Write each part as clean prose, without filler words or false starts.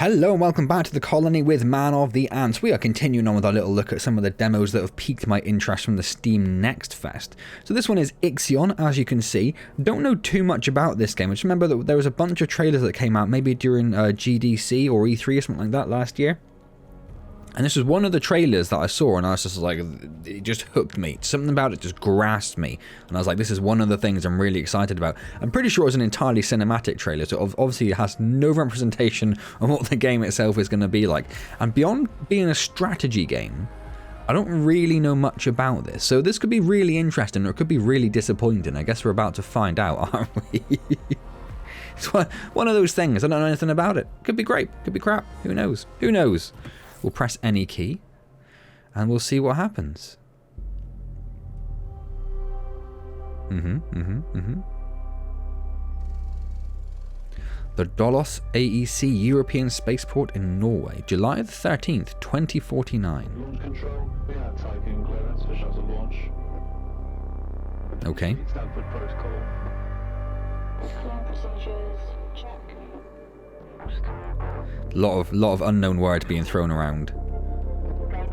Hello and welcome back to the colony with Man of the Antz. We are continuing on with our little look at some of the demos that have piqued my interest from the Steam Next Fest. So this one is Ixion, as you can see. Don't know too much about this game. I just remember that there was a bunch of trailers that came out maybe during GDC or E3 or something like that last year. And this was one of the trailers that I saw, and I was just like, it just hooked me. Something about it just grasped me. And I was like, this is one of the things I'm really excited about. I'm pretty sure it's an entirely cinematic trailer, so obviously it has no representation of what the game itself is going to be like. And beyond being a strategy game, I don't really know much about this. So this could be really interesting, or it could be really disappointing. I guess we're about to find out, aren't we? It's one of those things. I don't know anything about it. Could be great, could be crap. Who knows? Who knows? We'll press any key, and we'll see what happens. The Dolos AEC European Spaceport in Norway, July the 13th, 2049. Launch control, we have typing clearance for shuttle launch. Okay. Stanford protocol. Flight procedures, check. Lot of unknown words being thrown around.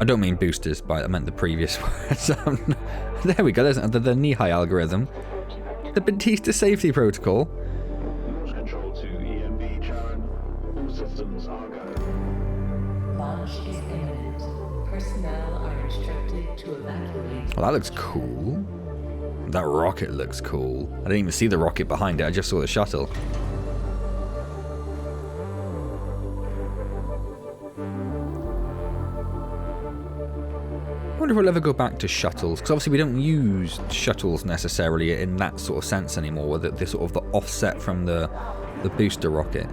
I don't mean boosters, but I meant the previous words. There we go, there's the Nihai algorithm. The Batista safety protocol. Launch control to EMB Charon. All systems are go. Launch is imminent. Personnel are instructed to evacuate. Well, that looks cool. That rocket looks cool. I didn't even see the rocket behind it, I just saw the shuttle. I wonder if we'll ever go back to shuttles, because obviously we don't use shuttles necessarily in that sort of sense anymore, with the sort of the offset from the booster rocket.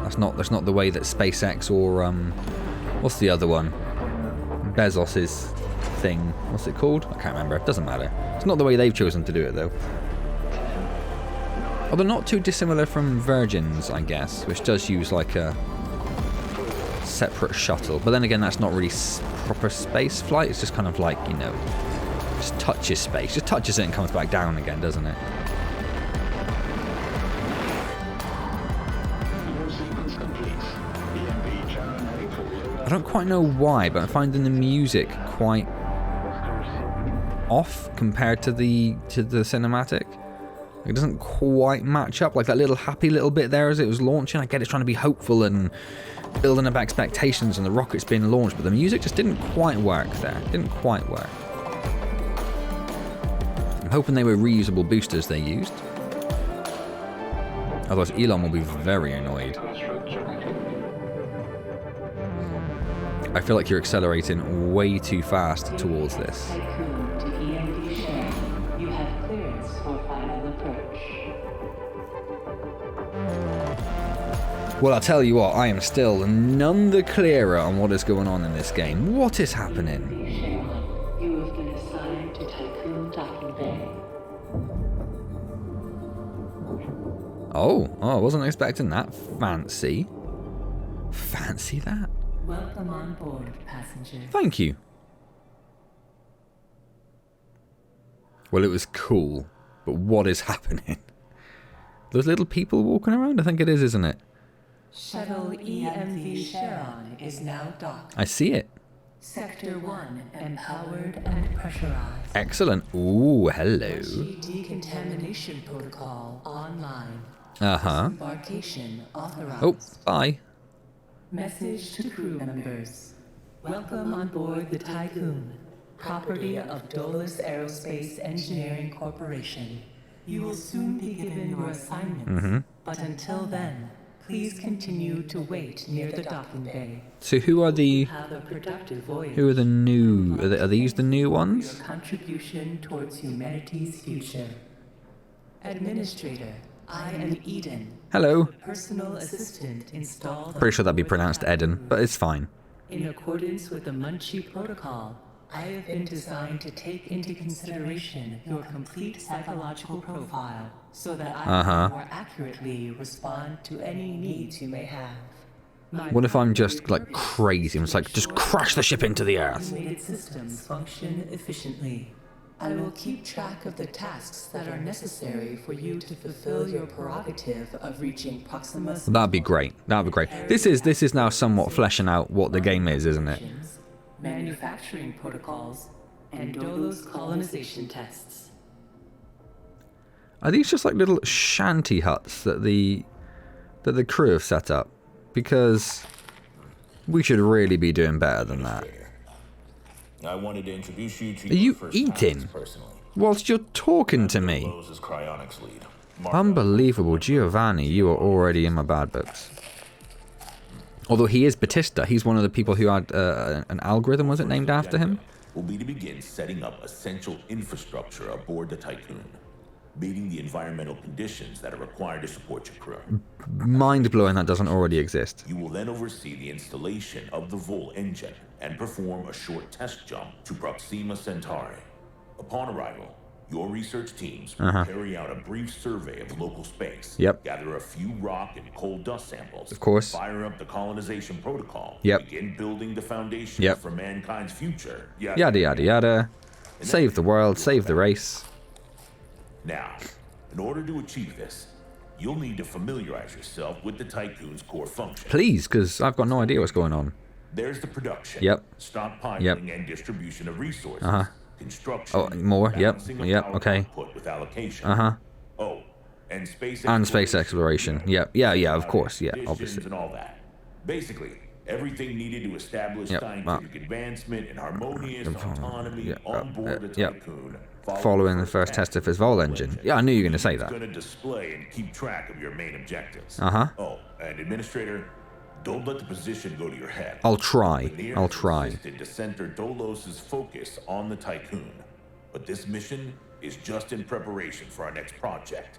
That's not the way that SpaceX or what's the other one? Bezos's thing. What's it called? I can't remember. It doesn't matter. It's not the way they've chosen to do it though. Although not too dissimilar from Virgin's, I guess, which does use like a separate shuttle, but then again that's not really proper space flight. It's just kind of like, you know, just touches space, just touches it and comes back down again, doesn't it? I don't quite know why, but I'm finding the music quite off compared to the cinematic. It doesn't quite match up, like that little happy little bit there as it was launching. I get it's trying to be hopeful and building up expectations and the rocket's being launched, but the music just didn't quite work there. It didn't quite work. I'm hoping they were reusable boosters they used. Otherwise Elon will be very annoyed. I feel like you're accelerating way too fast towards this. Tycoon to EMB Sharon. You have clearance for final approach. Well, I'll tell you what, I am still none the clearer on what is going on in this game. What is happening? Sharon, you have been assigned to Tycoon Docking Bay. Oh, I wasn't expecting that. Fancy. Fancy that. Welcome on board, passenger. Thank you. Well, it was cool, but what is happening? Those little people walking around? I think it is, isn't it? Shuttle EMV Sharon is now docked. I see it. Sector 1 empowered and pressurized. Excellent. Ooh, hello. Decontamination protocol online. Uh-huh. Embarkation authorized. Oh, bye. Message to crew members. Welcome on board the Tycoon, property of Dolos Aerospace Engineering Corporation. You will soon be given your assignments, but until then, please continue to wait near the docking bay. So who are the... Have a productive voyage. Who are the new... Are these the new ones? Your contribution towards humanity's future. Administrator, I am Eden. Hello. Personal assistant installed. Pretty sure that'd be pronounced Eden, but it's fine. In accordance with the Munchie Protocol, I have been designed to take into consideration your complete psychological profile so that I can more accurately respond to any needs you may have. What if I'm just like crazy? I'm just like, just crash the ship into the earth. Automated systems function efficiently. I will keep track of the tasks that are necessary for you to fulfill your prerogative of reaching Proxima. That'd be great. That'd be great. This is now somewhat fleshing out what the game is, isn't it? Manufacturing protocols and Dolos colonization tests. Are these just like little shanty huts that the crew have set up? Because we should really be doing better than that. I wanted to introduce you to Are you first eating Antz personally. whilst you're talking to me? Lowe's is cryonics lead. Marco. Unbelievable, Giovanni, you are already in my bad books. Although he is Batista, he's one of the people who had an algorithm, was it, named after him? Will be to begin setting up essential infrastructure aboard the Tycoon, meeting the environmental conditions that are required to support your crew. Mind-blowing that doesn't already exist. You will then oversee the installation of the Vol engine and perform a short test jump to Proxima Centauri. Upon arrival, your research teams will carry out a brief survey of local space, Yep. gather a few rock and coal dust samples, Of course. fire up the colonization protocol, Yep. begin building the foundations Yep. for mankind's future, Yada yada yada. Save the world, save the race. Now, in order to achieve this, you'll need to familiarize yourself with the Tycoon's core function. Please, because I've got no idea what's going on. There's the production, Yep. stockpiling, Yep. and distribution of resources, construction, Oh, more, yep, balancing of yep, power okay. output with allocation. Oh, And space and space exploration. Yep, yeah, of course, yeah, conditions obviously. and all that. Basically, everything needed to establish Yep, scientific advancement and harmonious autonomy yep, on board the yep. Tycoon. Following the first test of his Vol engine. Yeah, I knew you were going to say that. It's going to display and keep track of your main objectives. Oh, and administrator, don't let the position go to your head. I'll try. Veneer I'll has try. insisted to center Dolos's focus on the Tycoon, but this mission is just in preparation for our next project,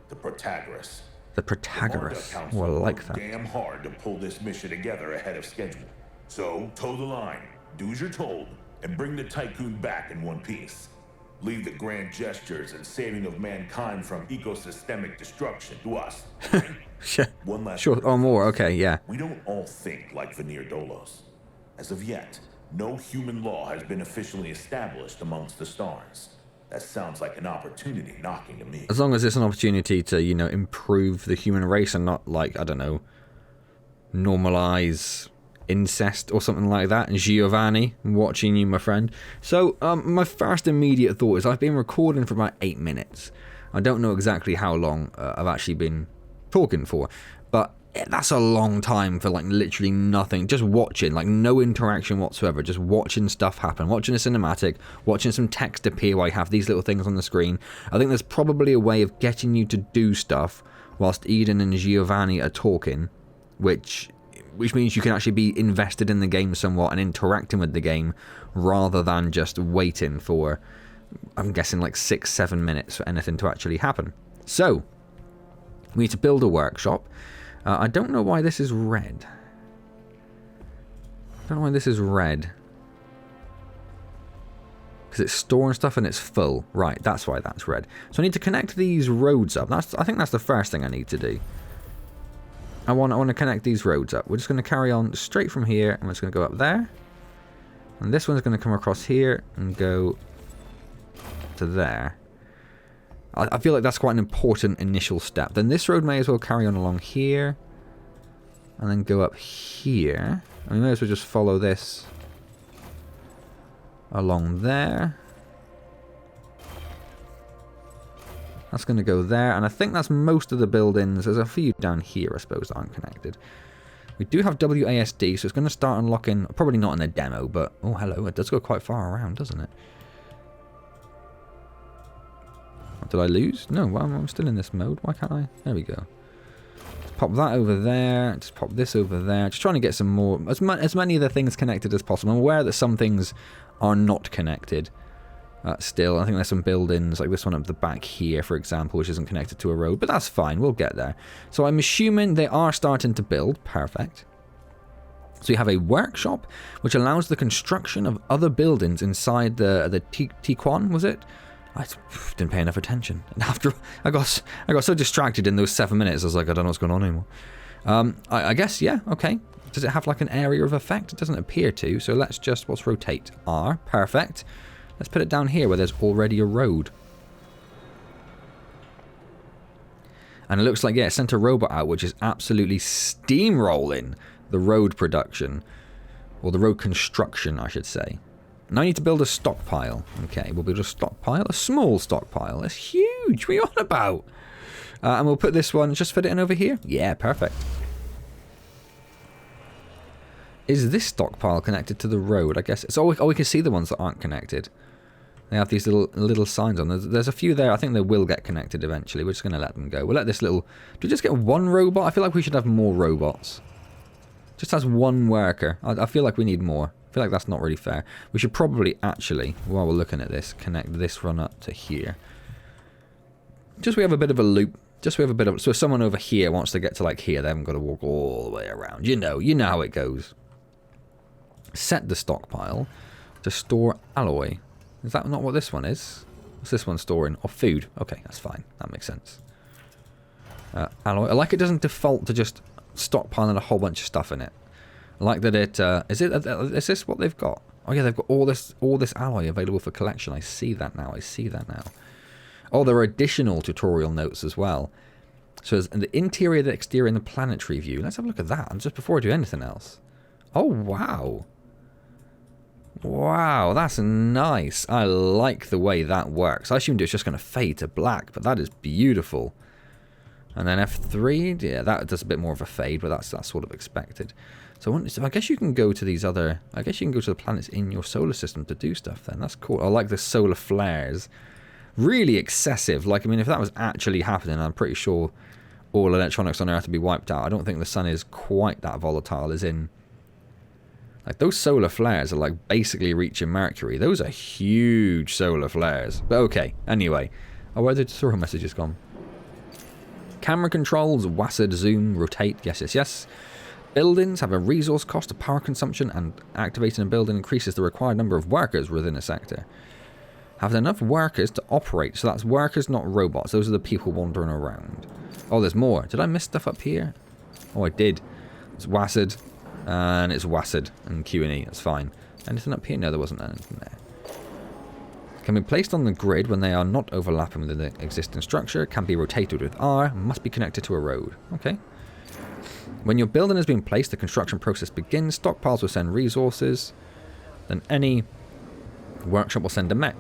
the Protagoras. The Conduct Protagoras. Council Oh, I like worked that. damn hard to pull this mission together ahead of schedule. So, toe the line, do as you're told, and bring the Tycoon back in one piece. Leave the grand gestures and saving of mankind from ecosystemic destruction to us. One last Sure. word. Oh, more. Okay, yeah. We don't all think like Veneer Dolos. As of yet, no human law has been officially established amongst the stars. That sounds like an opportunity knocking to me. As long as it's an opportunity to, you know, improve the human race and not, like, I don't know, normalize incest or something like that. And Giovanni, I'm watching you, my friend. So, my first immediate thought is I've been recording for about 8 minutes. I don't know exactly how long I've actually been talking for, but that's a long time for, like, literally nothing. Just watching, like, no interaction whatsoever. Just watching stuff happen. Watching a cinematic. Watching some text appear while you have these little things on the screen. I think there's probably a way of getting you to do stuff whilst Eden and Giovanni are talking, which means you can actually be invested in the game somewhat and interacting with the game rather than just waiting for, I'm guessing, like 6-7 minutes for anything to actually happen. So, we need to build a workshop. I don't know why this is red. Because it's storing stuff and it's full. Right, that's why that's red. So I need to connect these roads up. I think that's the first thing I need to do. I want to connect these roads up. We're just going to carry on straight from here, and we're just going to go up there. And this one's going to come across here and go to there. I feel like that's quite an important initial step. Then this road may as well carry on along here. And then go up here. And we may as well just follow this along there. That's going to go there. And I think that's most of the buildings. There's a few down here, I suppose, that aren't connected. We do have WASD, so it's going to start unlocking... Probably not in the demo, but... Oh, hello. It does go quite far around, doesn't it? Did I lose? No, well, I'm still in this mode. Why can't I? There we go. Just pop that over there. Just pop this over there. Just trying to get some more... As many of the things connected as possible. I'm aware that some things are not connected. Still, I think there's some buildings, like this one up the back here, for example, which isn't connected to a road. But that's fine. We'll get there. So I'm assuming they are starting to build. Perfect. So you have a workshop, which allows the construction of other buildings inside the Tiquan, was it? I didn't pay enough attention. And after I got so distracted in those 7 minutes, I was like, I don't know what's going on anymore. I guess, yeah, okay. Does it have like an area of effect? It doesn't appear to. So let's just, what's rotate? R, perfect. Let's put it down here where there's already a road. And it looks like, yeah, it sent a robot out, which is absolutely steamrolling the road production. Or the road construction, I should say. Now I need to build a stockpile. Okay, we'll build a stockpile. A small stockpile. That's huge. What are you on about? And we'll put this one, just fit it in over here. Yeah, perfect. Is this stockpile connected to the road? I guess it's... Oh, we can see the ones that aren't connected. They have these little signs on. There's a few there. I think they will get connected eventually. We're just going to let them go. We'll let this little... Do we just get one robot? I feel like we should have more robots. Just as one worker. I feel like we need more. I feel like that's not really fair. We should probably actually, while we're looking at this, connect this run up to here. Just so we have a bit of a loop. Just so we have a bit of... So if someone over here wants to get to like here, they haven't got to walk all the way around. You know how it goes. Set the stockpile to store alloy. Is that not what this one is? What's this one storing? Or food. Okay, that's fine. That makes sense. Alloy. I like it doesn't default to just stockpiling a whole bunch of stuff in it. I like that it... is this what they've got? Oh yeah, they've got all this alloy available for collection. I see that now. Oh, there are additional tutorial notes as well. So there's the interior, the exterior, and the planetary view. Let's have a look at that. And just before I do anything else. Oh, wow. Wow, that's nice. I like the way that works. I assumed it was just going to fade to black, but that is beautiful. And then F3, yeah, that does a bit more of a fade, but that's sort of expected. So I guess you can go to these other... I guess you can go to the planets in your solar system to do stuff then. That's cool. I like the solar flares. Really excessive. Like, I mean, if that was actually happening, I'm pretty sure all electronics on Earth would be wiped out. I don't think the sun is quite that volatile as in... Like, those solar flares are, like, basically reaching Mercury. Those are huge solar flares. But okay, anyway. Oh, where did the tutorial messages gone? Camera controls, WASD, zoom, rotate, yes. Buildings have a resource cost of power consumption, and activating a building increases the required number of workers within a sector. Have enough workers to operate. So that's workers, not robots. Those are the people wandering around. Oh, there's more. Did I miss stuff up here? Oh, I did. It's WASD. And it's WASD and Q&E, that's fine. Anything up here? No, there wasn't anything there. Can be placed on the grid when they are not overlapping with the existing structure. Can be rotated with R. Must be connected to a road. Okay. When your building has been placed, the construction process begins. Stockpiles will send resources. Then any workshop will send a mech.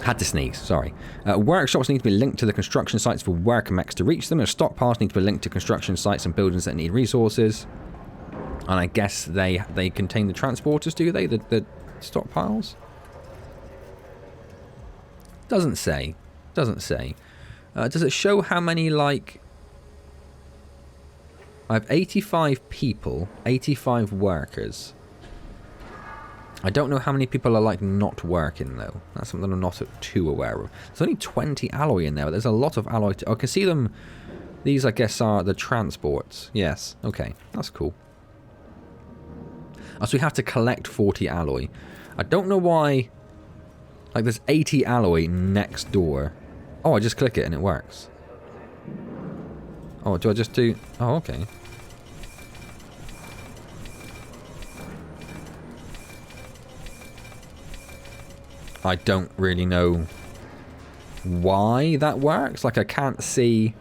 Had to sneeze, sorry. Workshops need to be linked to the construction sites for worker mechs to reach them, and stockpiles need to be linked to construction sites and buildings that need resources. And I guess they contain the transporters, do they? The stockpiles? Doesn't say. Does it show how many, like... I have 85 people, 85 workers. I don't know how many people are, like, not working, though. That's something I'm not too aware of. There's only 20 alloy in there, but there's a lot of alloy... I can see them... These, I guess, are the transports. Yes, okay. That's cool. So we have to collect 40 alloy. I don't know why... Like, there's 80 alloy next door. Oh, I just click it and it works. Oh, do I just do... Oh, okay. I don't really know why that works. Like, I can't see...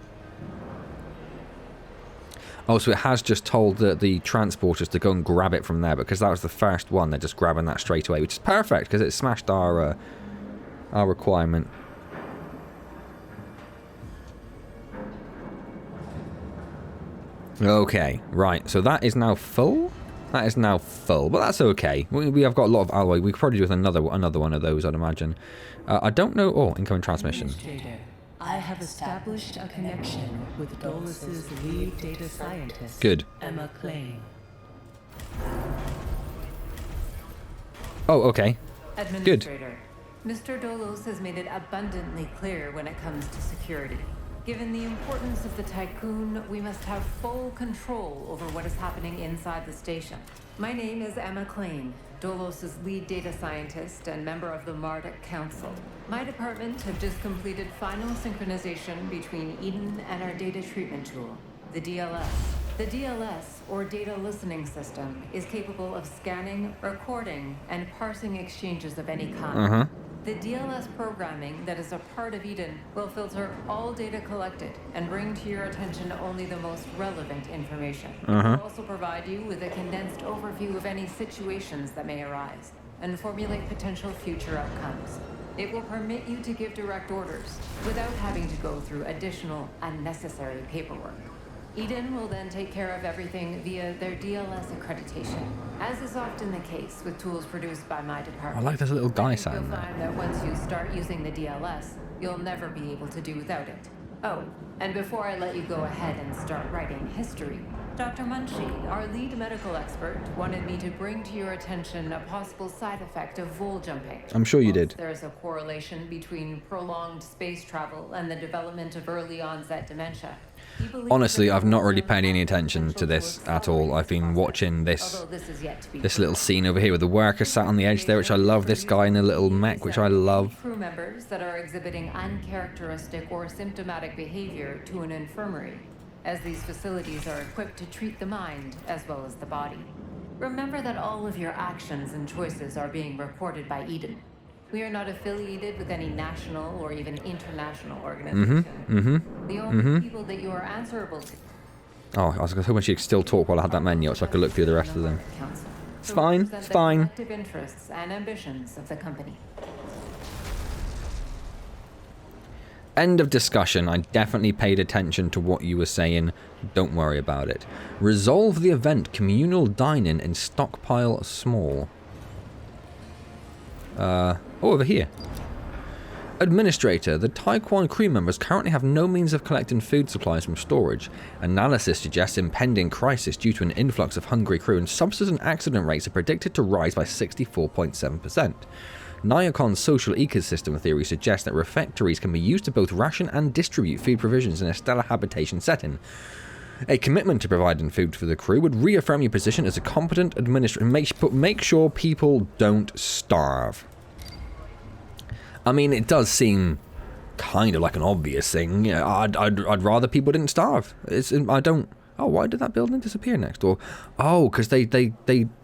Oh, so it has just told the transporters to go and grab it from there, because that was the first one. They're just grabbing that straight away, which is perfect, because it smashed our requirement. Okay, right. So that is now full? That is now full, but that's okay. We have got a lot of alloy. We could probably do with another one of those, I'd imagine. I don't know... Oh, incoming transmission. I have established a connection with Dolus's lead data scientist, Good. Emma Klein. Oh, okay. Administrator, Mr. Dolos has made it abundantly clear when it comes to security. Given the importance of the Tycoon, we must have full control over what is happening inside the station. My name is Emma Klein, Dolos' lead data scientist and member of the Marduk Council. My department have just completed final synchronization between Eden and our data treatment tool, the DLS. The DLS, or Data Listening System, is capable of scanning, recording, and parsing exchanges of any kind. The DLS programming that is a part of Eden will filter all data collected and bring to your attention only the most relevant information. It will also provide you with a condensed overview of any situations that may arise and formulate potential future outcomes. It will permit you to give direct orders without having to go through additional unnecessary paperwork. Eden will then take care of everything via their DLS accreditation, as is often the case with tools produced by my department. I like this little guy You'll sound there. find that once you start using the DLS, you'll never be able to do without it. Oh, and before I let you go ahead and start writing history, Dr. Munchie, our lead medical expert, wanted me to bring to your attention a possible side effect of vol jumping. I'm sure you Whilst did. There's a correlation between prolonged space travel and the development of early onset dementia. He believes Honestly, that I've not really vol paid any jumping attention has to this potential to at all. accelerate I've been process, watching this although this is yet to be this little proven. scene over here with the worker sat on the edge there, which I love. This guy in a little mech, which I love. Crew members that are exhibiting uncharacteristic or symptomatic behavior to an infirmary, as these facilities are equipped to treat the mind as well as the body. Remember that all of your actions and choices are being recorded by Eden. We are not affiliated with any national or even international organization. The only people that you are answerable to. Oh, I was hoping she could still talk while I had that menu up so I could look through the rest of them. Council, It's to fine, represent it's the fine. collective interests and ambitions of the company. End of discussion. I definitely paid attention to what you were saying. Don't worry about it. Resolve the event. Communal dining in stockpile small. Over here. Administrator, the Taekwon crew members currently have no means of collecting food supplies from storage. Analysis suggests impending crisis due to an influx of hungry crew, and substance accident rates are predicted to rise by 64.7%. Nyakon's social ecosystem theory suggests that refectories can be used to both ration and distribute food provisions in a stellar habitation setting. A commitment to providing food for the crew would reaffirm your position as a competent administrator, but make sure people don't starve. I mean, it does seem kind of like an obvious thing. Yeah, I'd rather people didn't starve. I don't. Oh, why did that building disappear next door? Oh, because they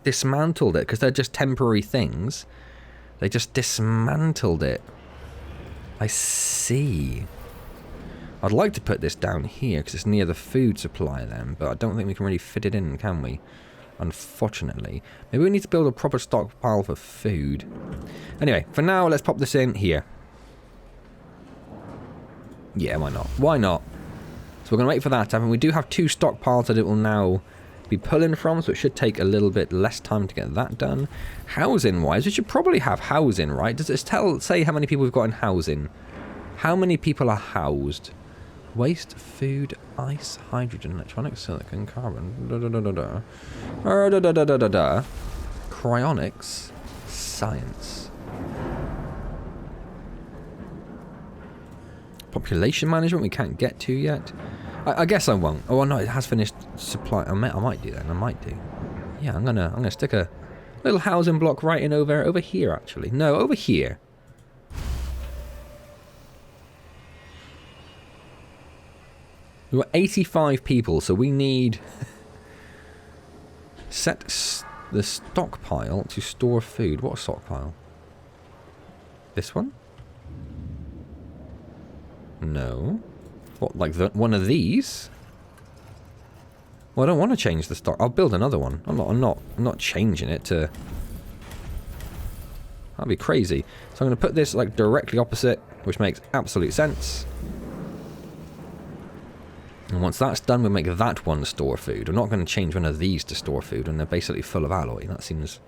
dismantled it. Because they're just temporary things. They just dismantled it. I see. I'd like to put this down here because it's near the food supply then, but I don't think we can really fit it in, can we? Unfortunately. Maybe we need to build a proper stockpile for food. Anyway, for now, let's pop this in here. Yeah, why not? Why not? So we're going to wait for that to happen. We do have 2 stockpiles that it will now be pulling from, so it should take a little bit less time to get that done. Housing-wise, we should probably have housing, right? Does it say how many people we've got in housing? How many people are housed? Waste, food, ice, hydrogen, electronics, silicon, carbon, cryonics, science. Population management we can't get to yet. I guess I won't. Oh no, it has finished supply. I might do then. I might do. Yeah, I'm gonna stick a little housing block right in over here actually. No, over here. We've got 85 people, so we need... Set the stockpile to store food. What stockpile? This one? No. What, like one of these? Well, I don't want to change the stock. I'll build another one. I'm not changing it to... That'd be crazy. So I'm going to put this like directly opposite, which makes absolute sense. And once that's done, we'll make that one store food. We're not going to change one of these to store food, and they're basically full of alloy. That seems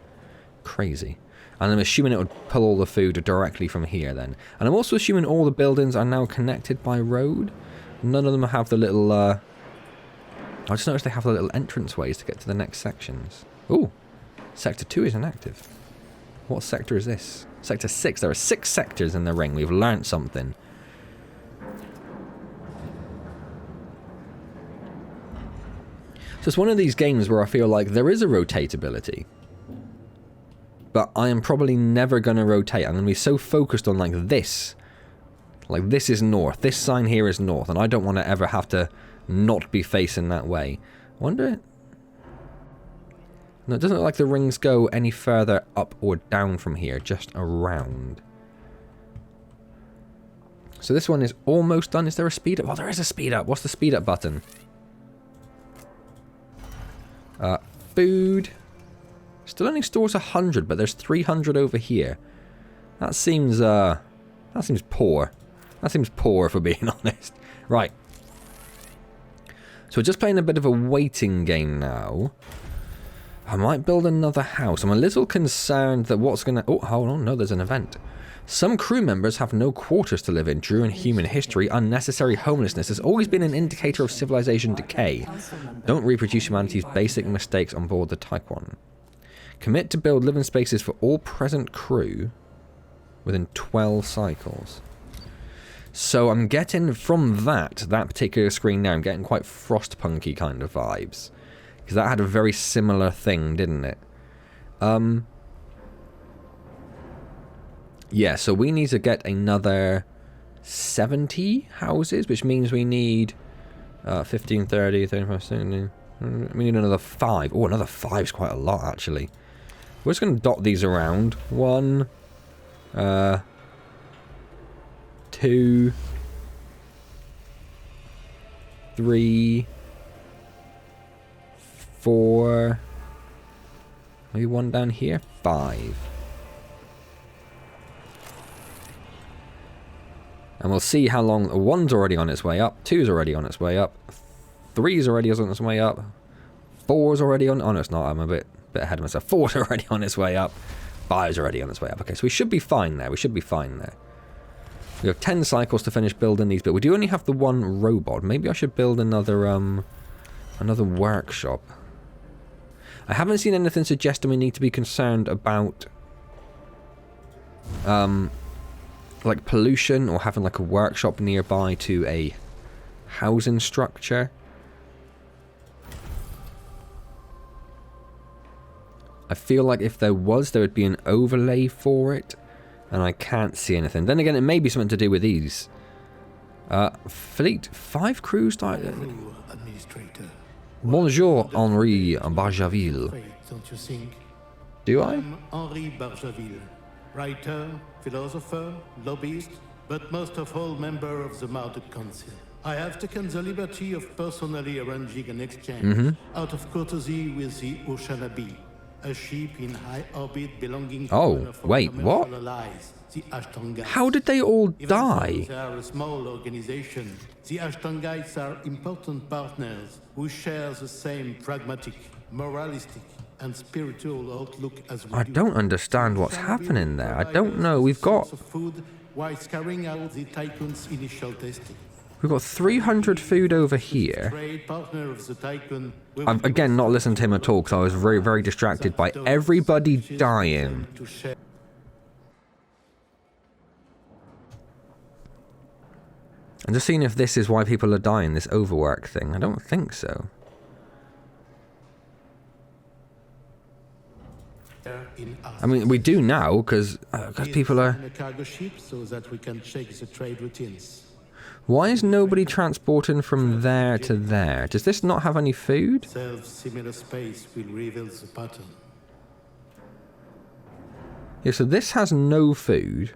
crazy. And I'm assuming it would pull all the food directly from here then. And I'm also assuming all the buildings are now connected by road. None of them have the little... I just noticed they have the little entrance ways to get to the next sections. Ooh, Sector 2 is inactive. What sector is this? Sector 6. There are 6 sectors in the ring. We've learnt something. So it's one of these games where I feel like there is a rotatability. But I am probably never going to rotate. I'm going to be so focused on like this. Like this is north. This sign here is north. And I don't want to ever have to not be facing that way. Wonder... No, it doesn't look like the rings go any further up or down from here, just around. So this one is almost done. Is there a speed up? Oh, there is a speed up. What's the speed up button? Food. Still only stores 100, but there's 300 over here. That seems poor. That seems poor, if we're being honest. Right. So we're just playing a bit of a waiting game now. I might build another house. I'm a little concerned that what's going to... Oh, hold on. No, there's an event. Some crew members have no quarters to live in. During human history, unnecessary homelessness has always been an indicator of civilization decay. Don't reproduce humanity's basic mistakes on board the Taekwon. Commit to build living spaces for all present crew within 12 cycles. So I'm getting from that particular screen now, I'm getting quite Frostpunky kind of vibes. Because that had a very similar thing, didn't it? Yeah, so we need to get another 70 houses, which means we need 15, 30, 35, 70. We need another 5. Oh, another 5 is quite a lot, actually. We're just going to dot these around. 1, 2, 3, 4. Maybe 1 down here. 5. And we'll see how long... 1's already on its way up. 2's already on its way up. 3's already on its way up. 4's already on... Oh, no, it's not. I'm a bit ahead of myself. 4's already on its way up. 5's already on its way up. Okay, so we should be fine there. We should be fine there. We have 10 cycles to finish building these, but we do only have the 1 robot. Maybe I should build another workshop. I haven't seen anything suggesting we need to be concerned about... like pollution or having like a workshop nearby to a housing structure. I feel like if there was, there would be an overlay for it, and I can't see anything. Then again, it may be something to do with these. Fleet, 5 crews died. Bonjour, Henri Barjaville. Do I? I'm Henri Barjaville. Writer, philosopher, lobbyist, but most of all member of the Mounted Council. I have taken the liberty of personally arranging an exchange out of courtesy with the Oceanabi, a ship in high orbit belonging to one of our commercial allies, the Ashtongites. How did they all die? They are a small organization. The Ashtongites are important partners who share the same pragmatic, moralistic, and spiritual outlook as we I don't understand what's happening there. I don't know. We've got... food while carrying out the Tycoon's initial testing. We've got 300 food over here. I've again not listened to him at all because I was very, very distracted by everybody dying. I'm just seeing if this is why people are dying, this overwork thing. I don't think so. I mean, we do now because people are... Why is nobody transporting from there to there? Does this not have any food? Yeah, so this has no food.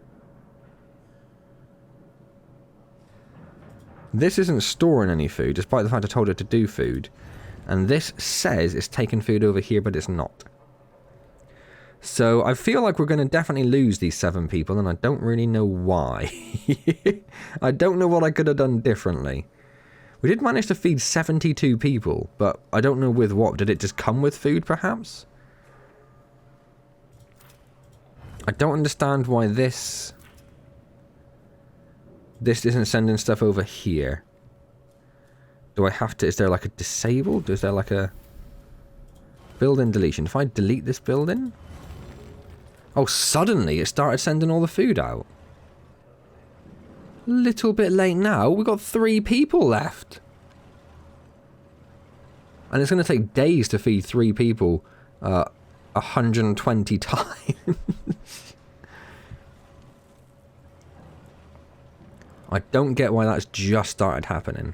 This isn't storing any food, despite the fact I told it to do food. And this says it's taking food over here, but it's not. So I feel like we're going to definitely lose these 7 people, and I don't really know why. I don't know what I could have done differently. We did manage to feed 72 people, but I don't know with what. Did it just come with food, perhaps? I don't understand why this isn't sending stuff over here. Do I have to... Is there like a disabled? Is there like a... Building deletion. If I delete this building... Oh, suddenly it started sending all the food out. Little bit late now. We've got 3 people left. And it's going to take days to feed 3 people 120 times. I don't get why that's just started happening.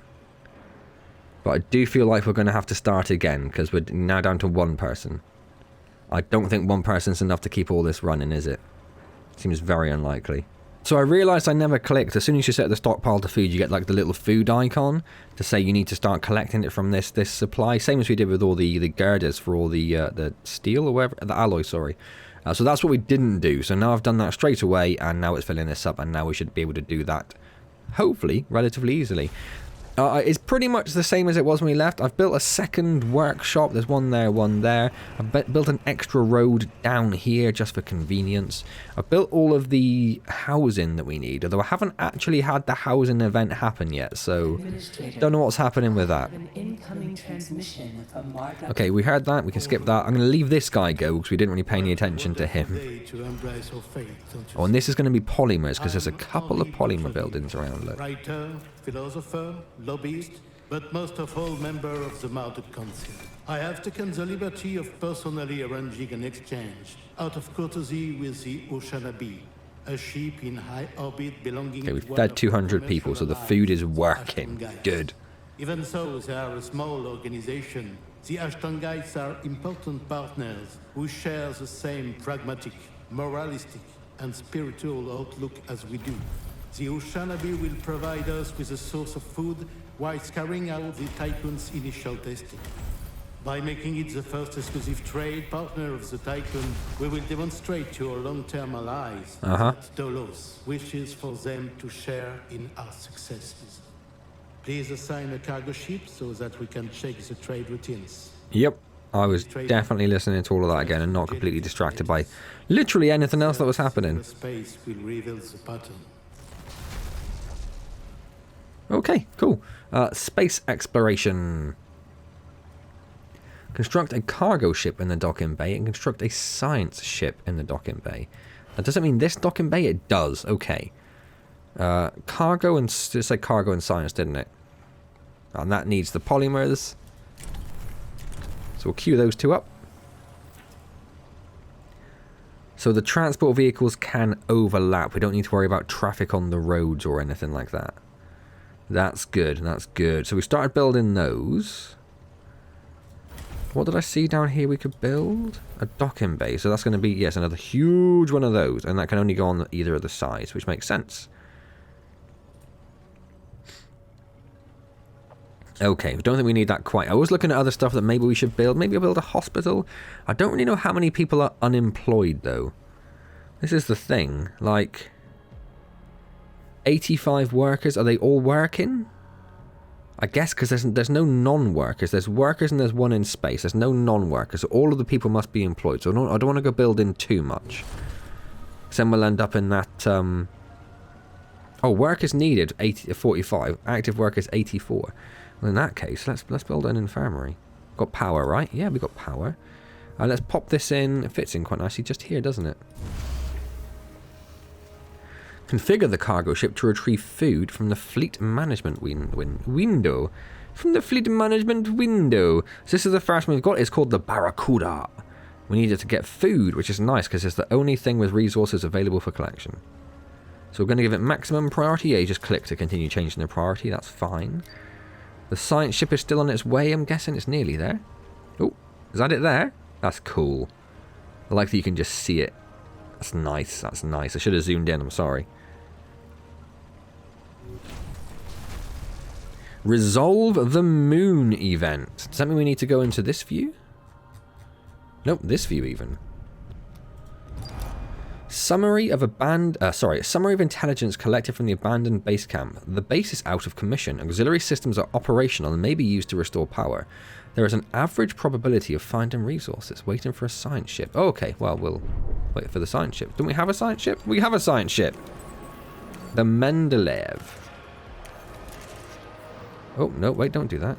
But I do feel like we're going to have to start again, because we're now down to one person. I don't think one person's enough to keep all this running, is it? Seems very unlikely. So I realised I never clicked. As soon as you set the stockpile to food, you get like the little food icon to say you need to start collecting it from this supply. Same as we did with all the girders for all the steel or whatever, the alloy, sorry. So that's what we didn't do. So now I've done that straight away, and now it's filling this up, and now we should be able to do that, hopefully, relatively easily. It's pretty much the same as it was when we left. I've built a second workshop. There's one there, one there. I've built an extra road down here just for convenience. I've built all of the housing that we need, although I haven't actually had the housing event happen yet, so don't know what's happening with that. Okay, we heard that. We can skip that. I'm going to leave this guy go because we didn't really pay any attention to him. Oh, and this is going to be polymers because there's a couple of polymer buildings around. Look. Writer, philosopher, lobbyist, but most of all member of the Mounted Council. I have taken the liberty of personally arranging an exchange out of courtesy with the Oceanabe, a ship in high orbit belonging Okay, we've to one fed of 200 the people, so the commercial food is allies, working. Ashtongaites. Good. Even so, they are a small organization. The Ashtongaites are important partners who share the same pragmatic, moralistic, and spiritual outlook as we do. The Oceanabe will provide us with a source of food whilst carrying out the Tycoon's initial testing. By making it the first exclusive trade partner of the Tycoon, we will demonstrate to our long-term allies that Dolos wishes for them to share in our successes. Please assign a cargo ship so that we can check the trade routines. Yep. I was definitely listening to all of that again and not completely distracted by literally anything else that was happening. Space will reveal the pattern. Okay, cool. Space exploration. Construct a cargo ship in the docking bay and construct a science ship in the docking bay. That doesn't mean this docking bay? It does. Okay. Cargo and... Just say cargo and science, didn't it? And that needs the polymers. So we'll queue those two up. So the transport vehicles can overlap. We don't need to worry about traffic on the roads or anything like that. That's good, that's good. So we started building those. What did I see down here we could build? A docking bay. So that's going to be, yes, another huge one of those. And that can only go on either of the sides, which makes sense. Okay, don't think we need that quite. I was looking at other stuff that maybe we should build. Maybe I'll build a hospital. I don't really know how many people are unemployed, though. This is the thing. Like, 85 workers. Are they all working? I guess because there's no non-workers. There's workers and there's one in space. There's no non-workers. So all of the people must be employed. So I don't want to go build in too much. Because then we'll end up in that... Oh, workers needed 45. Active workers 84. Well, in that case, let's build an infirmary. Got power, right? Yeah, we got power. Let's pop this in. It fits in quite nicely just here, doesn't it? Configure the cargo ship to retrieve food from the fleet management window. From the fleet management window. So this is the first one we've got. It's called the Barracuda. We need it to get food, which is nice because it's the only thing with resources available for collection. So we're going to give it maximum priority. Yeah, you just click to continue changing the priority. That's fine. The science ship is still on its way. I'm guessing it's nearly there. Oh, is that it there? That's cool. I like that you can just see it. That's nice. That's nice. I should have zoomed in. I'm sorry. Resolve the moon event. Does that mean we need to go into this view? Nope, this view even. Summary of intelligence collected from the abandoned base camp. The base is out of commission. Auxiliary systems are operational and may be used to restore power. There is an average probability of finding resources. Waiting for a science ship. Oh, okay, well, we'll wait for the science ship. Don't we have a science ship? We have a science ship. The Mendeleev. Oh, no, wait, don't do that.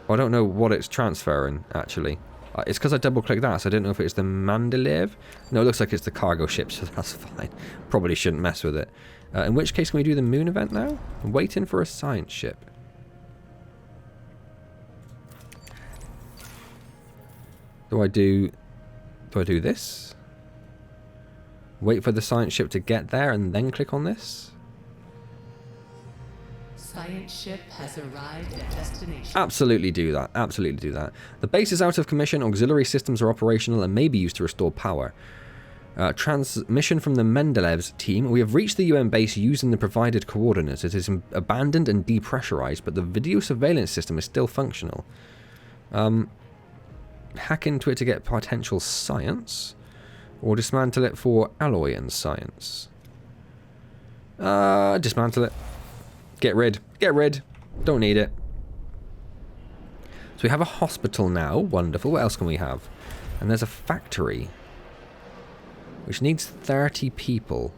Oh, I don't know what it's transferring, actually. It's because I double-clicked that, so I didn't know if it's the Mendeleev. No, it looks like it's the cargo ship, so that's fine. Probably shouldn't mess with it. In which case, can we do the moon event now? I'm waiting for a science ship. Do I do this? Wait for the science ship to get there and then click on this? science ship has arrived at destination. Absolutely do that. Absolutely do that. The base is out of commission. Auxiliary systems are operational and may be used to restore power. Transmission from the Mendelev's team. We have reached the UN base using the provided coordinates. It is abandoned and depressurized, but the video surveillance system is still functional. Hack into it to get potential science, or dismantle it for alloy and science. Dismantle it. Get rid. Get rid. Don't need it. So we have a hospital now. Wonderful. What else can we have? And there's a factory, which needs 30 people.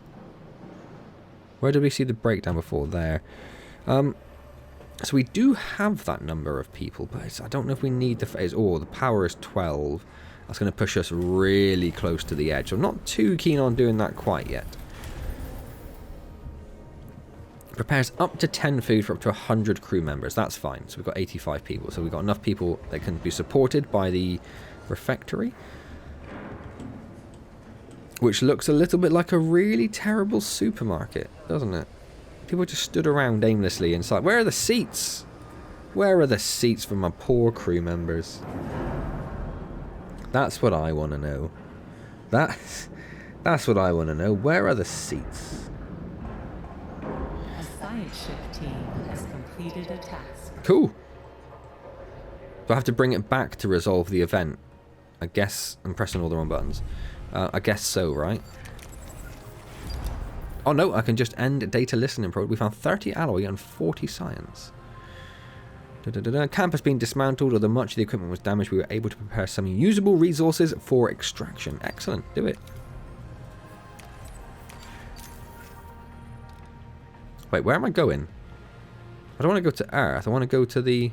Where did we see the breakdown before? There. So we do have that number of people, but I don't know if we need the phase. Oh, the power is 12. That's going to push us really close to the edge. I'm not too keen on doing that quite yet. Prepares up to 10 food for up to 100 crew members. That's fine. So we've got 85 people. So we've got enough people that can be supported by the refectory, which looks a little bit like a really terrible supermarket, doesn't it? People just stood around aimlessly inside. Where are the seats? Where are the seats for my poor crew members? That's what I want to know. That's what I want to know. Where are the seats? A science ship team has completed a task. Cool. Do I have to bring it back to resolve the event? I guess I'm pressing all the wrong buttons. I guess so, right? Oh no, I can just end data listening probe. We found 30 alloy and 40 science. Camp has been dismantled, although much of the equipment was damaged. We were able to prepare some usable resources for extraction. Excellent, do it. Wait, where am I going? I don't want to go to Earth. I want to go to the...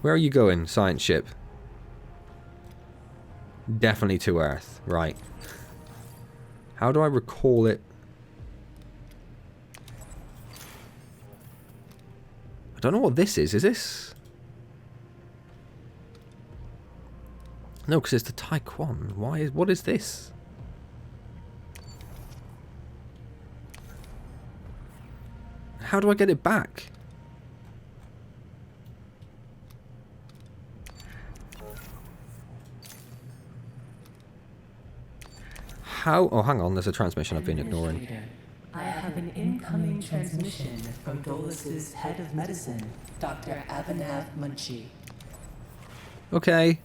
Where are you going, science ship? Definitely to Earth, right. How do I recall it? I don't know what this is. Is this? No, because it's the Taekwon. What is this? How do I get it back? How? Oh, hang on. There's a transmission I've been ignoring. I have an incoming transmission from Dolus's head of medicine, Dr. Abhinav Munshi. Okay.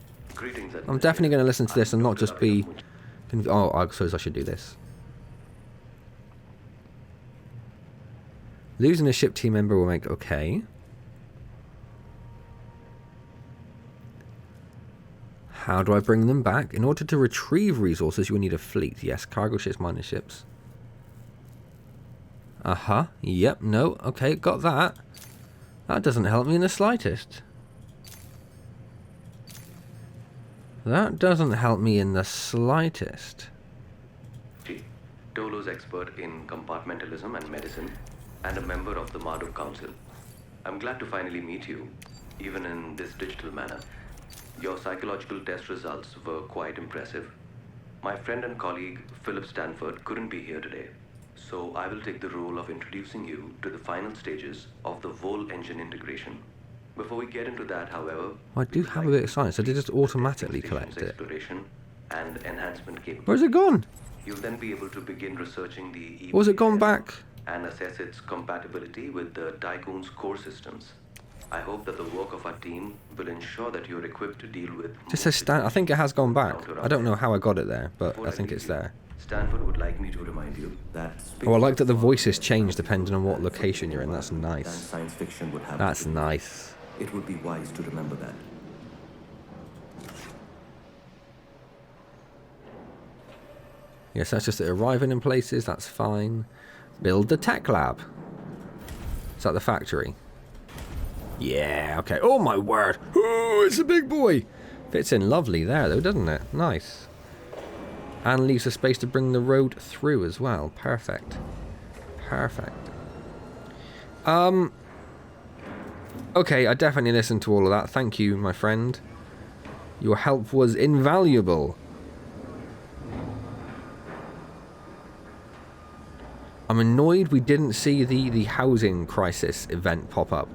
I'm definitely going to listen to this and not just be... Oh, I suppose I should do this. Losing a ship team member will make... Okay. How do I bring them back? In order to retrieve resources, you will need a fleet. Yes, cargo ships, miner ships. Uh-huh. Yep, no. Okay, got that. That doesn't help me in the slightest. That doesn't help me in the slightest. Dolo's expert in compartmentalism and medicine, and a member of the Marduk Council. I'm glad to finally meet you, even in this digital manner. Your psychological test results were quite impressive. My friend and colleague, Philip Stanford, couldn't be here today, so I will take the role of introducing you to the final stages of the Vol engine integration. Before we get into that, however... I do have a bit of science. I did just automatically collect it. Exploration and enhancement capabilities. Where's it gone? You'll then be able to begin researching the... Was it gone back? And assess its compatibility with the Tycoon's core systems. I hope that the work of our team will ensure that you're equipped to deal with... Just says I think it has gone back. I don't know how I got it there, but I think it's there. Stanford would like me to remind you that... Oh, I like that the voices change depending on what location you're in. That's nice. Science fiction would have. That's nice. It would be wise to remember that. Yes, that's just it arriving in places. That's fine. Build the tech lab. Is that the factory? Yeah, okay. Oh, my word. Oh, it's a big boy. Fits in lovely there, though, doesn't it? Nice. And leaves a space to bring the road through as well. Perfect. Perfect. Okay, I definitely listened to all of that. Thank you, my friend. Your help was invaluable. I'm annoyed we didn't see the housing crisis event pop up.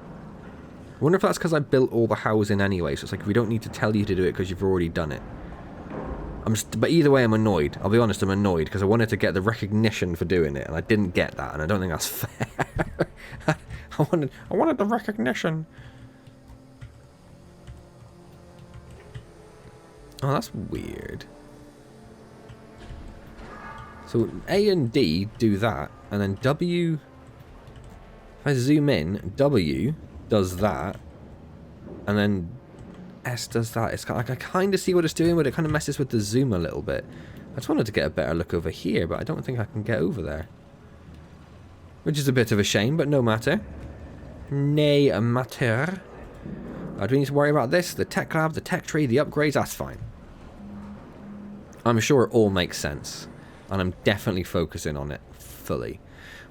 I wonder if that's because I built all the housing anyway, so it's like we don't need to tell you to do it because you've already done it. But either way, I'm annoyed. I'll be honest, I'm annoyed because I wanted to get the recognition for doing it, and I didn't get that, and I don't think that's fair. I wanted the recognition. Oh, that's weird. So A and D do that, and then W, if I zoom in, W does that, and then S does that. It's like I kind of see what it's doing, but it kind of messes with the zoom a little bit. I just wanted to get a better look over here, but I don't think I can get over there. Which is a bit of a shame, but no matter. Nay matter. Do we need to worry about this? The tech lab, the tech tree, the upgrades, that's fine. I'm sure it all makes sense. And I'm definitely focusing on it fully.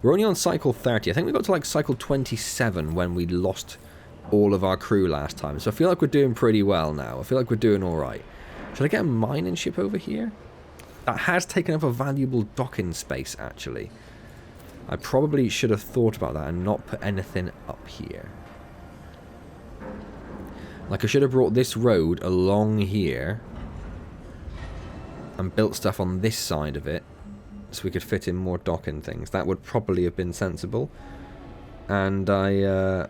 We're only on cycle 30. I think we got to like cycle 27 when we lost all of our crew last time. So I feel like we're doing pretty well now. I feel like we're doing alright. Should I get a mining ship over here? That has taken up a valuable docking space, actually. I probably should have thought about that and not put anything up here. Like I should have brought this road along here and built stuff on this side of it so we could fit in more docking things. That would probably have been sensible. And I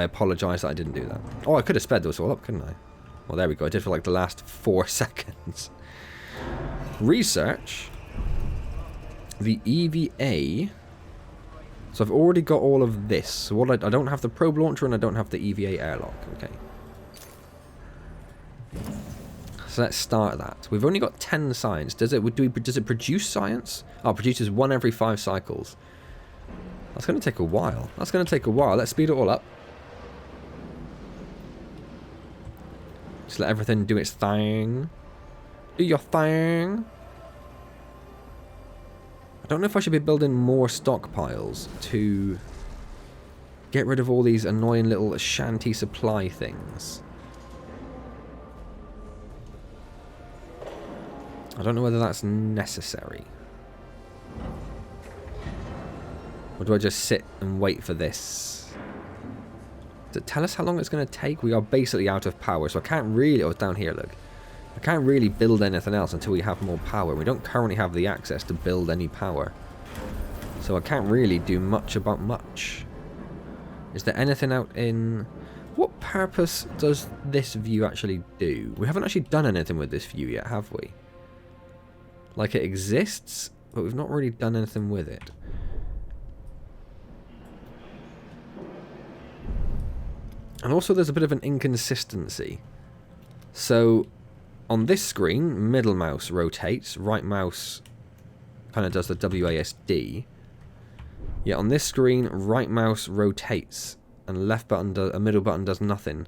apologise that I didn't do that. Oh, I could have sped this all up, couldn't I? Well, there we go. I did for like the last 4 seconds. Research. The EVA. So I've already got all of this. So what I don't have the probe launcher and I don't have the EVA airlock. Okay. So let's start that. We've only got 10 science. Does it produce science? Oh, it produces 1 every 5 cycles. That's going to take a while. That's going to take a while. Let's speed it all up. Just let everything do its thing. Do your thing. I don't know if I should be building more stockpiles to get rid of all these annoying little shanty supply things. I don't know whether that's necessary. Or do I just sit and wait for this? Does it tell us how long it's going to take? We are basically out of power, so I can't really... Oh, it's down here, look. I can't really build anything else until we have more power. We don't currently have the access to build any power. So I can't really do much about much. Is there anything out in... What purpose does this view actually do? We haven't actually done anything with this view yet, have we? Like it exists, but we've not really done anything with it. And also there's a bit of an inconsistency. So on this screen, middle mouse rotates, right mouse kind of does the WASD. Yet on this screen, right mouse rotates and left button middle button does nothing.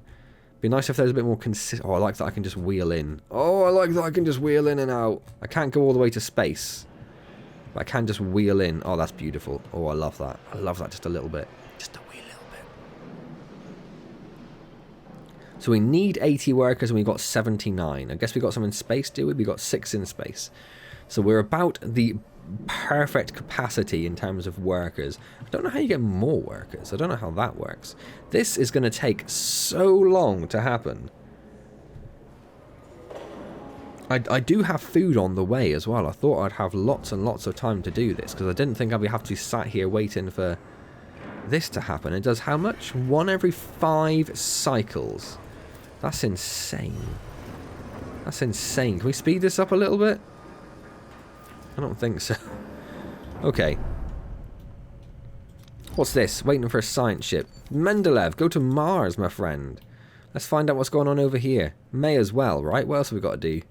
Be nice if there's a bit more consistent. Oh, I like that I can just wheel in. Oh, I like that I can just wheel in and out. I can't go all the way to space, but I can just wheel in. Oh, that's beautiful. Oh, I love that. I love that just a little bit. Just a wee little bit. So we need 80 workers and we got 79. I guess we got some in space, do we? We got 6 in space. So we're about the perfect capacity in terms of workers. I don't know how you get more workers. I don't know how that works. This is going to take so long to happen. I do have food on the way as well. I thought I'd have lots and lots of time to do this because I didn't think I'd have to be sat here waiting for this to happen. It does how much? 1 every 5 cycles. That's insane. That's insane. Can we speed this up a little bit? I don't think so. Okay. What's this? Waiting for a science ship. Mendeleev, go to Mars, my friend. Let's find out what's going on over here. May as well, right? What else have we got to do?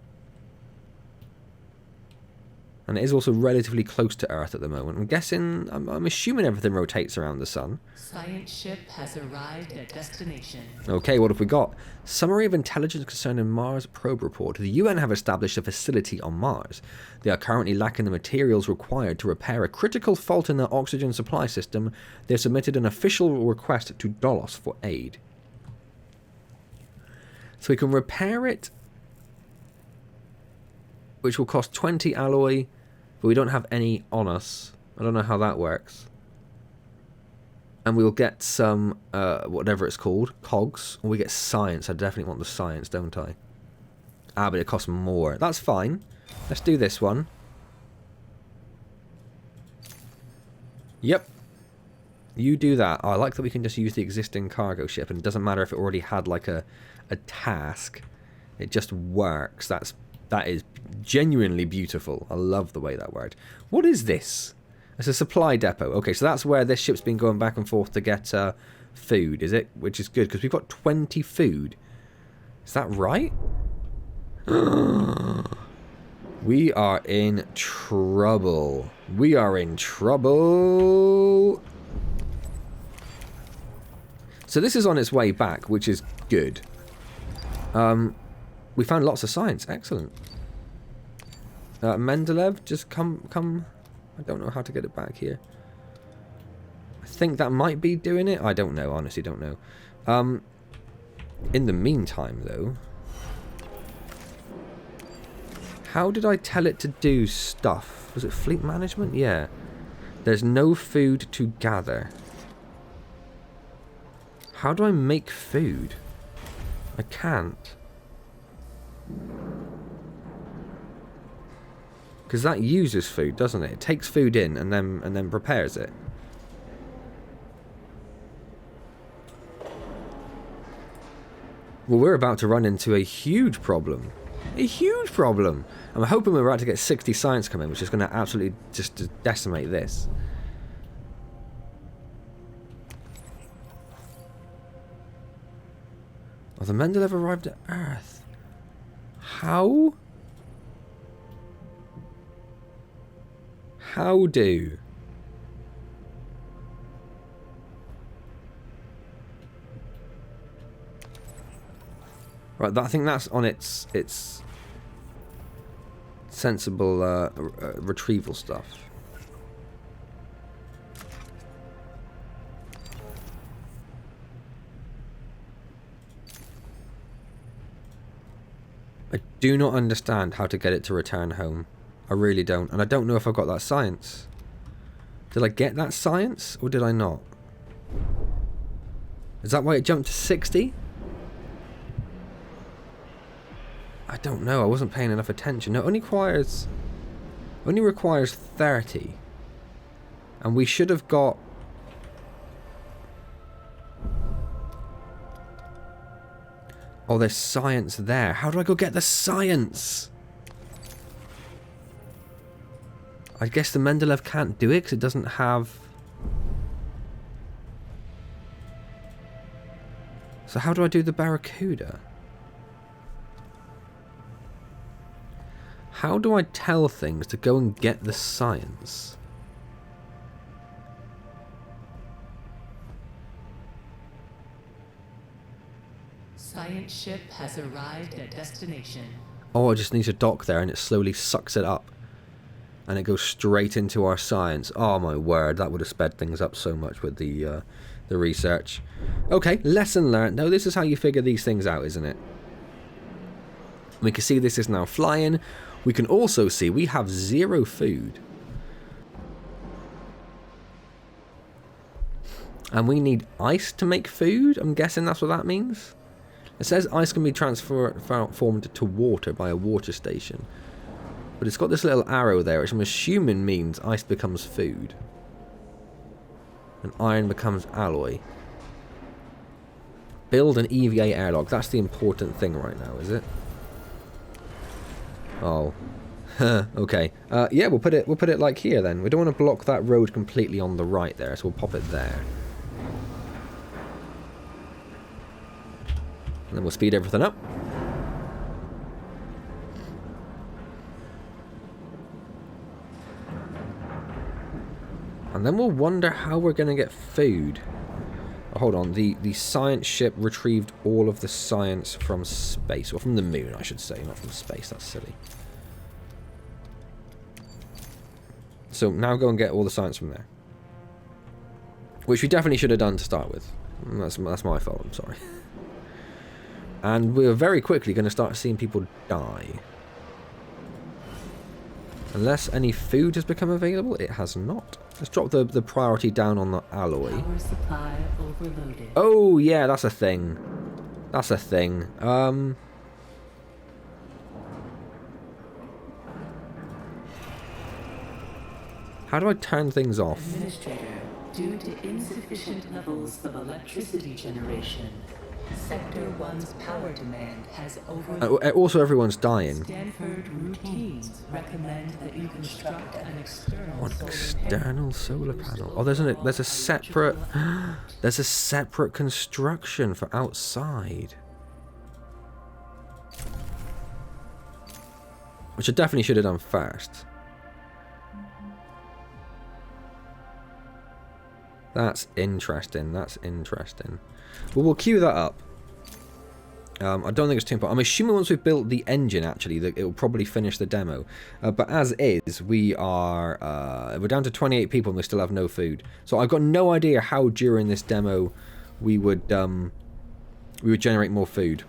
And it is also relatively close to Earth at the moment. I'm guessing, I'm assuming everything rotates around the sun. Science ship has arrived at destination. Okay, what have we got? Summary of intelligence concerning Mars probe report. The UN have established a facility on Mars. They are currently lacking the materials required to repair a critical fault in their oxygen supply system. They have submitted an official request to Dolos for aid. So we can repair it, which will cost 20 alloy, but we don't have any on us. I don't know how that works. And we'll get some, whatever it's called, cogs. Or we get science. I definitely want the science, don't I? Ah, but it costs more. That's fine. Let's do this one. Yep. You do that. Oh, I like that we can just use the existing cargo ship, and it doesn't matter if it already had like a task. It just works. That is genuinely beautiful. I love the way that worked. What is this? It's a supply depot. Okay, so that's where this ship's been going back and forth to get food, is it? Which is good, because we've got 20 food. Is that right? We are in trouble. We are in trouble. So this is on its way back, which is good. We found lots of science. Excellent. Mendeleev, just come. I don't know how to get it back here. I think that might be doing it. I don't know. Honestly, don't know. In the meantime, though, how did I tell it to do stuff? Was it fleet management? Yeah. There's no food to gather. How do I make food? I can't. Because that uses food, doesn't it? It takes food in and then prepares it. Well, we're about to run into a huge problem. A huge problem! I'm hoping we're about to get 60 science come in, which is going to absolutely just decimate this. Oh, the Mendeleev arrived at Earth. How? How do? Right, I think that's on its sensible retrieval stuff. I do not understand how to get it to return home. I really don't. And I don't know if I got that science. Did I get that science? Or did I not? Is that why it jumped to 60? I don't know. I wasn't paying enough attention. No, it only requires 30. And we should have got... Oh, there's science there. How do I go get the science? I guess the Mendeleev can't do it because it doesn't have... So how do I do the Barracuda? How do I tell things to go and get the science? Science ship has arrived at destination. Oh, I just need to dock there and it slowly sucks it up. And it goes straight into our science. Oh my word, that would have sped things up so much with the research. Okay, lesson learned. No, this is how you figure these things out, isn't it? We can see this is now flying. We can also see we have 0 food. And we need ice to make food? I'm guessing that's what that means. It says ice can be transformed to water by a water station. But it's got this little arrow there, which I'm assuming means ice becomes food. And iron becomes alloy. Build an EVA airlock. That's the important thing right now, is it? Oh. Okay. Yeah, we'll put it like here then. We don't want to block that road completely on the right there, so we'll pop it there. And then we'll speed everything up. And then we'll wonder how we're going to get food. Oh, hold on, the science ship retrieved all of the science from space. Or from the moon, I should say, not from space. That's silly. So now go and get all the science from there. Which we definitely should have done to start with. That's my fault, I'm sorry. And we're very quickly going to start seeing people die. Unless any food has become available, it has not. Let's drop the priority down on the alloy. Power supply overloaded. Oh, yeah, that's a thing. That's a thing. How do I turn things off? Administrator, due to insufficient levels of electricity generation, Sector 1's power demand has overloaded. Also, everyone's dying. Stanford routines recommend that you construct an External solar panel. Oh, there's a separate there's a separate construction for outside, which I definitely should have done first. That's interesting. That's interesting. Well, we'll queue that up. I don't think it's too important. I'm assuming once we've built the engine, actually, that it will probably finish the demo. But as is, we're down to 28 people and we still have no food. So I've got no idea how during this demo we would generate more food.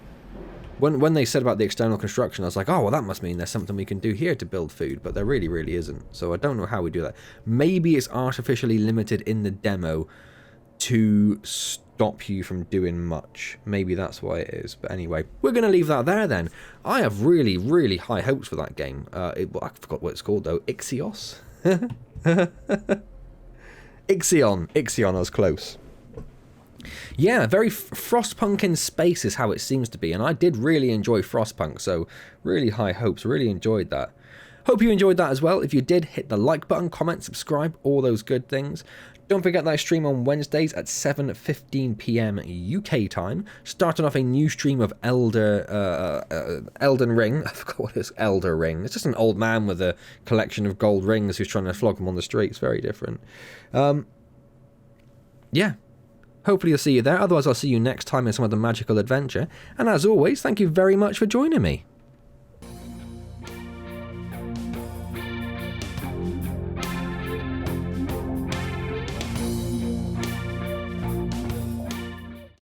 When they said about the external construction, I was like, oh, well, that must mean there's something we can do here to build food, but there really, really isn't. So I don't know how we do that. Maybe it's artificially limited in the demo to stop you from doing much. Maybe that's why it is. But anyway, we're going to leave that there then. I have really, really high hopes for that game. Well, I forgot what it's called, though. Ixios? Ixion, I was close. Yeah, very Frostpunk in space is how it seems to be, and I did really enjoy Frostpunk, so really high hopes, really enjoyed that. Hope you enjoyed that as well. If you did, hit the like button, comment, subscribe, all those good things. Don't forget that I stream on Wednesdays at 7:15 PM UK time, starting off a new stream of Elden Ring. I forgot what it is, Elder Ring. It's just an old man with a collection of gold rings who's trying to flog them on the streets. Very different. Yeah. Hopefully I'll see you there. Otherwise, I'll see you next time in some other magical adventure. And as always, thank you very much for joining me.